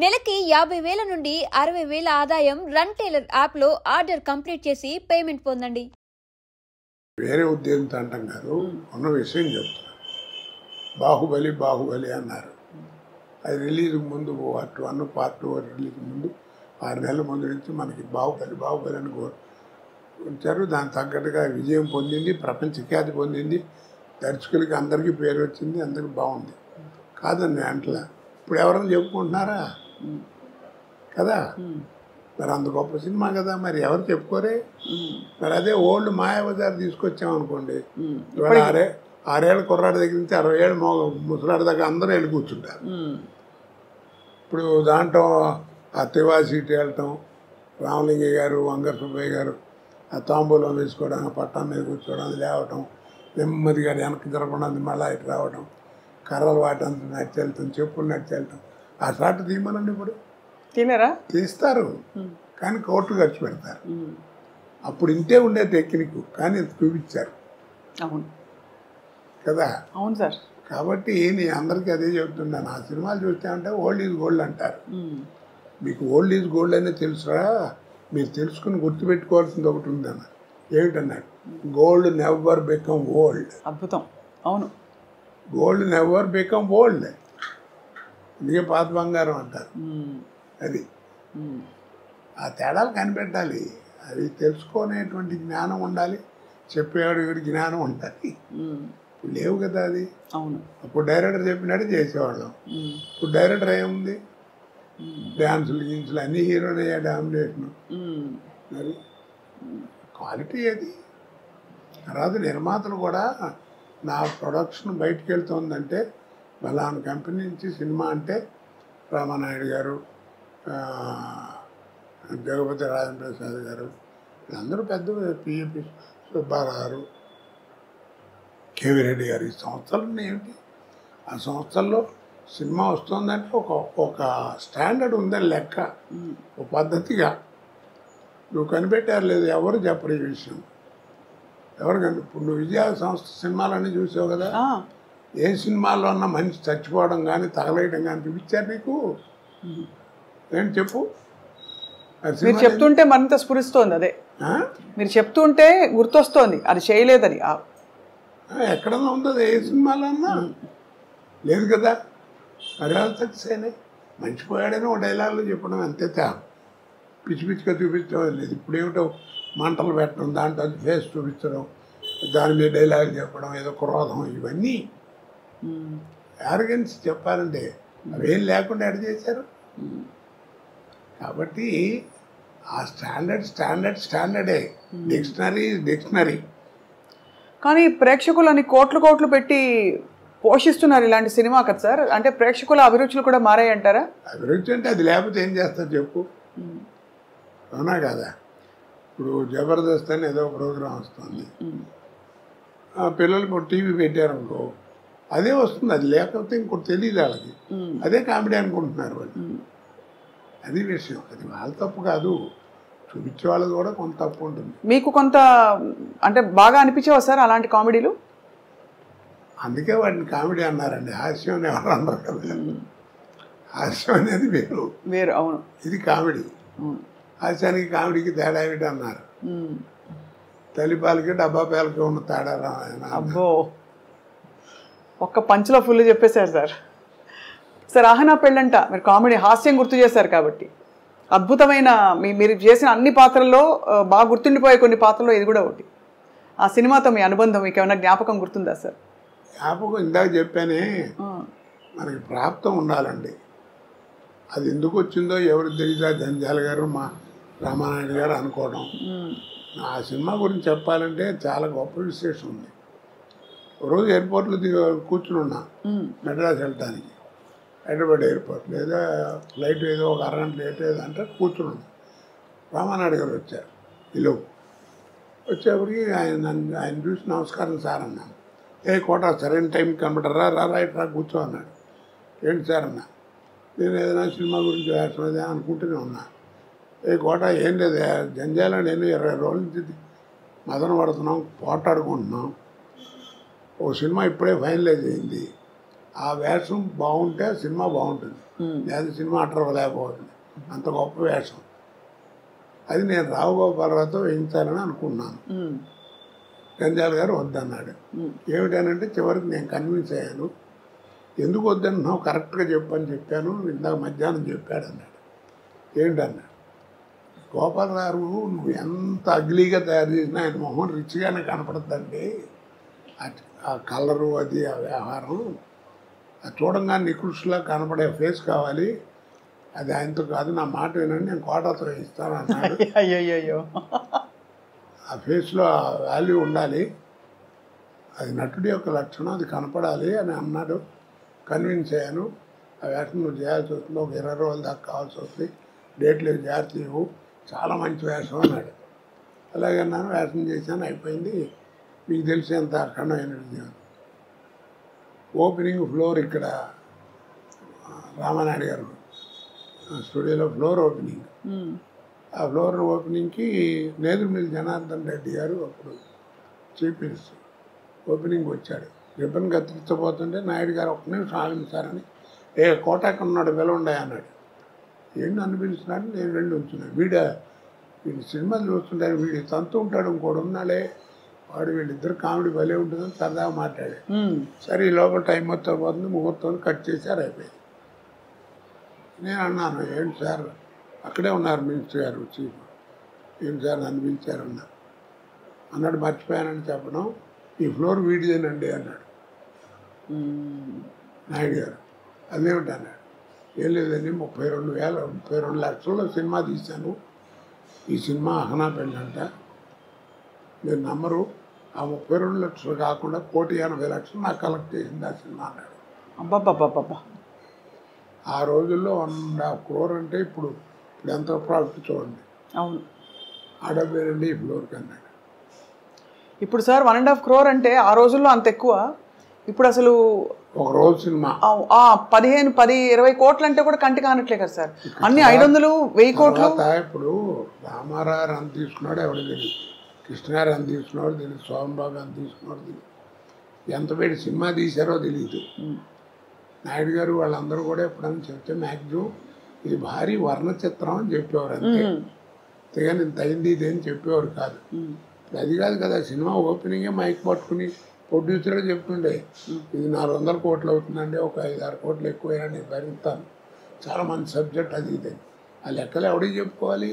నెలకి 50,000 నుండి 60,000 ఆదాయం రన్ టైలర్ యాప్లో ఆర్డర్ కంప్లీట్ చేసి పేమెంట్ పొందండి. వేరే ఉద్దేశంతో అంటాం కాదు, ఉన్న విషయం చెప్తున్నా. బాహుబలి బాహుబలి అన్నారు. అది రిలీజ్కి ముందు పార్ట్ 1 పార్ట్ 2 రిలీజ్ ముందు 6 నెలల ముందు నుంచి మనకి బాహుబలి బాహుబలి అని ఉంచారు. దానికి తగ్గట్టుగా విజయం పొందింది, ప్రపంచ ఖ్యాతి పొందింది, దర్శకులకి అందరికీ పేరు వచ్చింది, అందరికి బాగుంది. కాదండి అంటలా. ఇప్పుడు ఎవరైనా చెప్పుకుంటున్నారా కదా? మరి అంత గొప్ప సినిమా కదా, మరి ఎవరు చెప్పుకోరే? మరి అదే ఓల్డ్ మాయాబజార్ తీసుకొచ్చామనుకోండి, ఇవాళ 6 ఏళ్ళ కుర్రాడి దగ్గర నుంచి 60 ఏళ్ళ ముసలాడి దగ్గర అందరూ వెళ్ళి కూర్చుంటారు. ఇప్పుడు దాంట్లో ఆ తివా సీట్ వెళ్ళటం, రామలింగయ్య గారు, వంగర సుబ్బయ్య గారు ఆ తాంబూలం వేసుకోవడానికి పట్టం మీద కూర్చోవడం, లేవటం, నెమ్మదిగా వెనక్కి జరగకుండా మళ్ళీ ఇటు రావడం, కర్రలు వాటంతా నడిచెళ్తాం, చెప్పులు నడిచెళ్తాం. ఆ షాట్ తీయమనండి. ఇప్పుడు తినరా? తీస్తారు, కానీ కోట్లు ఖర్చు పెడతారు. అప్పుడు ఇంతే ఉండే టెక్నిక్, కానీ చూపించారు. అవును కదా? అవును సార్. కాబట్టి నేను అందరికీ అదే చెబుతున్నాను. ఆ సినిమాలు చూస్తే అంటే ఓల్డ్ ఈజ్ గోల్డ్ అంటారు. మీకు ఓల్డ్ ఈజ్ గోల్డ్ అనే తెలుసురా? మీరు తెలుసుకుని గుర్తుపెట్టుకోవాల్సింది ఒకటి ఉందన్న. ఏమిటన్నాడు? Gold never become old. అద్భుతం. అవును, గోల్డ్ నెవర్ బికమ్ ఓల్డ్. ఇదిగే పాత బంగారం అంటారు. అది ఆ తేడాలు కనిపెట్టాలి. అవి తెలుసుకునేటువంటి జ్ఞానం ఉండాలి, చెప్పేవాడు వీడి జ్ఞానం ఉండాలి. లేవు కదా అది. అవును, అప్పుడు డైరెక్టర్ చెప్పినట్టు చేసేవాళ్ళం. ఇప్పుడు డైరెక్టర్ ఏముంది, డ్యాన్సులు గిన్సులు అన్ని హీరోనే డామినేషన్. మరి క్వాలిటీ అది. తర్వాత నిర్మాతలు కూడా నా ప్రొడక్షన్ బయటికి వెళ్తుందంటే బలానా కంపెనీ నుంచి సినిమా అంటే రామానాయుడు గారు, జగపతి రాజప్రసాద్ గారు, వీళ్ళందరూ పెద్ద పిఎపి సుబ్బారావు గారు, కేవీ రెడ్డి గారు, ఈ సంస్థలు ఏమిటి? ఆ సంస్థల్లో సినిమా వస్తుందంటే ఒక స్టాండర్డ్ ఉందని లెక్క, ఒక పద్ధతిగా. నువ్వు కనిపెట్టారు లేదు, ఎవరు చెప్పరు ఈ విషయం. ఎవరు ఇప్పుడు నువ్వు విజయ సంస్థ సినిమాలన్నీ చూసావు కదా? ఏ సినిమాల్లో అన్నా మనిషి చచ్చిపోవడం కానీ తగలేయడం కానీ చూపించారు నీకు? ఏంటి చెప్పు? మీరు చెప్తుంటే మరింత స్ఫురిస్తోంది. అదే మీరు చెప్తుంటే గుర్తొస్తోంది, అది చేయలేదని. ఎక్కడన్నా ఉందో ఏ సినిమాలో అన్నా లేదు కదా? మరి సక్సెస్ అయినాయి. మర్చిపోయాడని ఒక డైలాగులు చెప్పడం అంతే. పిచ్చి పిచ్చిగా చూపించడం లేదు. ఇప్పుడు ఏమిటో మంటలు పెట్టడం, దాంట్లో ఫేస్ చూపించడం, దాని మీద డైలాగ్ చెప్పడం, ఏదో క్రోధం, ఇవన్నీ యారగెన్స్ చెప్పాలంటే అవేం లేకుండా ఎడ చేశారు. కాబట్టి ఆ స్టాండర్డే. డిక్షనరీ. కానీ ప్రేక్షకులని కోట్లు పెట్టి పోషిస్తున్నారు ఇలాంటి సినిమా కదా సార్. అంటే ప్రేక్షకుల అభిరుచులు కూడా మారాయి అంటారా? అభిరుచి అంటే అది లేకపోతే ఏం చేస్తారు చెప్పు? అవునా కదా? ఇప్పుడు జబర్దస్త్ అని ఏదో ప్రోగ్రాం వస్తుంది, పిల్లలకు టీవీ పెట్టారనుకో, అదే వస్తుంది. అది లేకపోతే ఇంకోటి తెలియదు వాళ్ళకి. అదే కామెడీ అనుకుంటున్నారు వాళ్ళు. అది విషయం. అది వాళ్ళ తప్పు కాదు, చూపించే వాళ్ళది కూడా కొంత తప్పు ఉంటుంది. మీకు కొంత అంటే బాగా అనిపించేవా సార్ అలాంటి కామెడీలు? అందుకే వాటిని కామెడీ అన్నారండి. హాస్యం అని ఎవరు అన్నారు కదా? హాస్యం అనేది వేరు. అవును, ఇది కామెడీ. హాస్యానికి కామెడీకి తేడా ఏమిటి అన్నారు. తల్లిపాలకి డబ్బా పాలకి ఉన్న తేడా. అబ్బో, ఒక్క పంచులో ఫుల్ చెప్పేశారు సార్. సార్ ఆహనా పెళ్ళంట మీరు కామెడీ హాస్యం గుర్తు చేశారు కాబట్టి, అద్భుతమైన మీరు చేసిన అన్ని పాత్రల్లో బాగా గుర్తుండిపోయే కొన్ని పాత్రల్లో ఇది కూడా ఒకటి. ఆ సినిమాతో మీ అనుబంధం మీకు ఏమైనా జ్ఞాపకం గుర్తుందా సార్? జ్ఞాపకం ఇందాక చెప్పానే, మనకి ప్రాప్తం ఉండాలండి. అది ఎందుకు వచ్చిందో ఎవరికి తెలియదా? జంజాల గారు, మా రామానాయుడు గారు అనుకోవడం. ఆ సినిమా గురించి చెప్పాలంటే చాలా గొప్ప విశేషం ఉంది. రోజు ఎయిర్పోర్ట్లో కూర్చుని ఉన్నా, మెడ్రాస్ వెళ్ళటానికి. హైదరాబాద్ ఎయిర్పోర్ట్లో ఏదో ఫ్లైట్ ఏదో ఒక అరగంట లేట్ ఏదంటే కూర్చుని ఉన్నా. రామానాయుడు గారు వచ్చారు. ఇలో వచ్చేప్పటికి ఆయన చూసి నమస్కారం సార్ అన్నాను. కోట సరైన టైంకి కనబడరా, రైట్ రా కూర్చో అన్నాడు. ఏంటి సార్ అన్నా? నేను ఏదైనా సినిమా గురించి వేస్తున్నదే అనుకుంటూనే ఉన్నా. కోట ఏం లేదు, జంజాల నేను 20 రోజుల నుంచి మదన పడుతున్నాం, పోటాడుకుంటున్నాం. ఓ సినిమా ఇప్పుడే ఫైనలైజ్ అయింది. ఆ వేషం బాగుంటే సినిమా బాగుంటుంది. లేదా సినిమా అట్టరవలేకపోతుంది, అంత గొప్ప వేషం. అది నేను రావు గోపాలరావుతో వేయించాలని అనుకున్నాను. గంజాల గారు వద్దన్నాడు. ఏమిటనంటే చివరికి నేను కన్విన్స్ అయ్యాను. ఎందుకు వద్దన్నావు, కరెక్ట్గా చెప్పని చెప్పాను, ఇందాక మధ్యాహ్నం చెప్పాడు అన్నాడు. ఏంటన్నాడు, గోపాలరావు నువ్వు ఎంత అగ్లీగా తయారు చేసినా ఆయన మొహం రిచ్గానే కనపడుతుందండి. ఆ కలరు అది ఆ వ్యవహారం అది చూడంగా నికృష్లా కనపడే ఫేస్ కావాలి, అది ఆయనతో కాదు, నా మాట వినండి, నేను కోటాతో ఇస్తాను అన్నాడు. అయ్యో ఆ ఫేస్లో ఆ వాల్యూ ఉండాలి, అది నటుడి యొక్క లక్షణం, అది కనపడాలి అని అన్నాడు. కన్విన్స్ అయ్యాను. ఆ వేషం నువ్వు చేయాల్సి వస్తుంది, ఒక 20 రోజుల దాకా కావాల్సి వస్తుంది, డేట్లు జాగ్రత్త ఇవ్వు, చాలా మంచి వేషం అన్నాడు. అలాగే అన్నాను, వేషం చేశాను, అయిపోయింది. మీకు తెలిసేంత అఖండమైన విజయం. ఓపెనింగ్ ఫ్లోర్ ఇక్కడ రామానాయుడు గారు స్టూడియోలో ఫ్లోర్ ఓపెనింగ్. ఆ ఫ్లోర్ ఓపెనింగ్కి నేదురుమిల్లి జనార్దన్ రెడ్డి గారు అప్పుడు చీఫ్ మినిస్టర్ ఓపెనింగ్ వచ్చాడు. రిబ్బన్ కత్తిరించబోతుంటే నాయుడు గారు ఒక్క నిమిషం ఆగించారని, కోటాకు ఉన్నాడు పిలవండి అన్నాడు. ఏంటి నన్ను పిలుస్తున్నాడు, నేను వెళ్ళి ఉంచున్నాను. వీడి సినిమాలు చూస్తుంటాను, వీడి తంతు ఉంటాడు, ఇంకోటి ఉన్నాడే వాడు, వీళ్ళిద్దరు కామెడీ భలే ఉంటుందని సరదాగా మాట్లాడాడు. సరే ఈ లోపల టైం మొత్తం పోతుంది, ముహూర్తం కట్ చేశారు, అయిపోయింది. నేను అన్నాను, ఏంటి సార్ అక్కడే ఉన్నారు మినిస్టర్ గారు చీఫ్, ఏంటి సార్ నన్ను పిలిచారు అన్నాడు. మర్చిపోయానని చెప్పడం, ఈ ఫ్లోర్ వీడిదేనండి అన్నాడు నాయుడు గారు. అదేమిటి అన్నాడు. ఏం లేదండి, 32 లక్షల్లో సినిమా తీశాను, ఈ సినిమా అహనా పెళ్ళంట, మీరు నమ్మరు, ఆ 32 లక్షలు కాకుండా 1,80,00,000 నాకు కలెక్ట్ చేసింది ఆ సినిమా అన్నాడు. అబ్బాబ్బాబ్బా, ఆ రోజుల్లో 1.5 crore అంటే ఇప్పుడు ఎంత ప్రాఫిట్ చూడండి. అవును, ఆడబేరండి ఈ ఫ్లోర్కి అన్నాడు. ఇప్పుడు సార్ 1.5 crore అంటే ఆ రోజుల్లో అంత ఎక్కువ. ఇప్పుడు అసలు ఒక రోజు సినిమా 15-20 కోట్లు అంటే కూడా కంటి కానట్లే కదా సార్. అన్ని 500-1000 కోట్లు. ఇప్పుడు రామారావు ఎంత తీసుకున్నాడు ఎవరికి తెలియదు, కృష్ణగారు ఎంత తీసుకున్నాడు తెలియదు, సోమబాబు ఎంత తీసుకున్నాడు తెలియదు, ఎంత పెట్టి సినిమా తీశారో తెలియదు. నాయుడు గారు వాళ్ళందరూ కూడా ఎప్పుడైనా చెప్తే మ్యాక్సిమం ఇది భారీ వర్ణ చిత్రం అని చెప్పేవారు, అంతే. అంతేగాని ఇంత అయింది ఇదేం చెప్పేవారు కాదు. అది కాదు కదా, సినిమా ఓపెనింగే మైక్ పట్టుకుని ప్రొడ్యూసరే చెప్తుండే, ఇది 400 కోట్లు అవుతుందండి, ఒక 5-6 కోట్లు ఎక్కువైనా నేను భరిస్తాను, చాలా మంచి సబ్జెక్ట్ అది ఇది. ఆ లెక్కలు ఎవడికి చెప్పుకోవాలి.